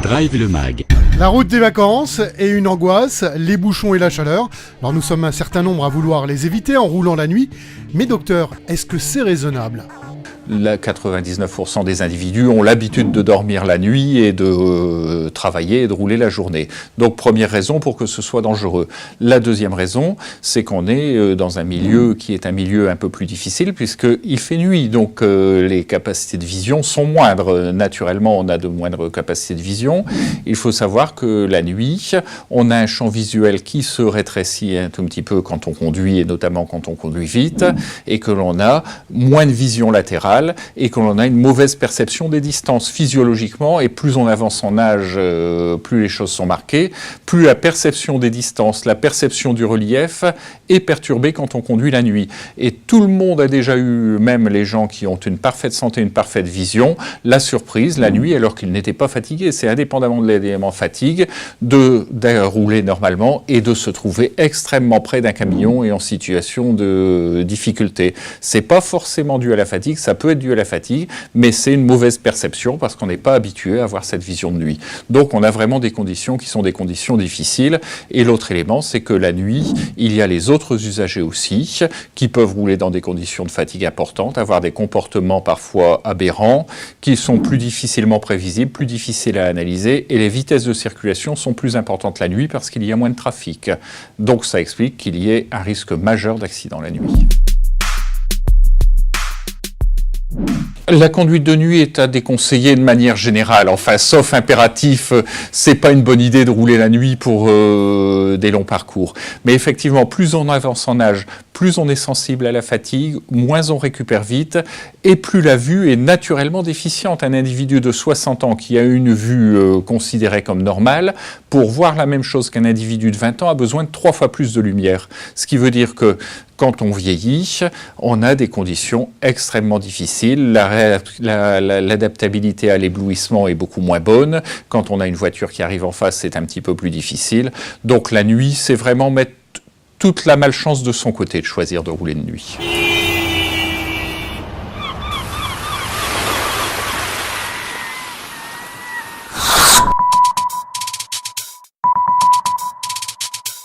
Drive le Mag. La route des vacances est une angoisse, les bouchons et la chaleur. Alors nous sommes un certain nombre à vouloir les éviter en roulant la nuit. Mais docteur, est-ce que c'est raisonnable ? 99% des individus ont l'habitude de dormir la nuit et de travailler et de rouler la journée. Donc première raison pour que ce soit dangereux. La deuxième raison, c'est qu'on est dans un milieu qui est un milieu un peu plus difficile puisqu'il fait nuit. Donc les capacités de vision sont moindres. Naturellement, on a de moindres capacités de vision. Il faut savoir que la nuit, on a un champ visuel qui se rétrécit un tout petit peu quand on conduit et notamment quand on conduit vite et que l'on a moins de vision latérale et que l'on a une mauvaise perception des distances physiologiquement, et plus on avance en âge, plus les choses sont marquées, plus la perception des distances, la perception du relief est perturbée quand on conduit la nuit. Et tout le monde a déjà eu, même les gens qui ont une parfaite santé, une parfaite vision, la surprise la nuit alors qu'ils n'étaient pas fatigués. C'est indépendamment de l'élément fatigue, de rouler normalement et de se trouver extrêmement près d'un camion et en situation de difficulté. C'est pas forcément dû à la fatigue, ça peut être dû à la fatigue, mais c'est une mauvaise perception parce qu'on n'est pas habitué à avoir cette vision de nuit. Donc on a vraiment des conditions qui sont des conditions difficiles. Et l'autre élément, c'est que la nuit, il y a les autres usagers aussi qui peuvent rouler dans des conditions de fatigue importantes, avoir des comportements parfois aberrants, qui sont plus difficilement prévisibles, plus difficiles à analyser, et les vitesses de circulation sont plus importantes la nuit parce qu'il y a moins de trafic. Donc ça explique qu'il y ait un risque majeur d'accident la nuit. La conduite de nuit est à déconseiller de manière générale. Enfin, sauf impératif, c'est pas une bonne idée de rouler la nuit pour des longs parcours. Mais effectivement, plus on avance en âge, plus on est sensible à la fatigue, moins on récupère vite, et plus la vue est naturellement déficiente. Un individu de 60 ans qui a une vue considérée comme normale, pour voir la même chose qu'un individu de 20 ans, a besoin de 3 fois plus de lumière. Ce qui veut dire que quand on vieillit, on a des conditions extrêmement difficiles. L'adaptabilité à l'éblouissement est beaucoup moins bonne. Quand on a une voiture qui arrive en face, c'est un petit peu plus difficile. Donc la nuit, c'est vraiment mettre toute la malchance de son côté de choisir de rouler de nuit.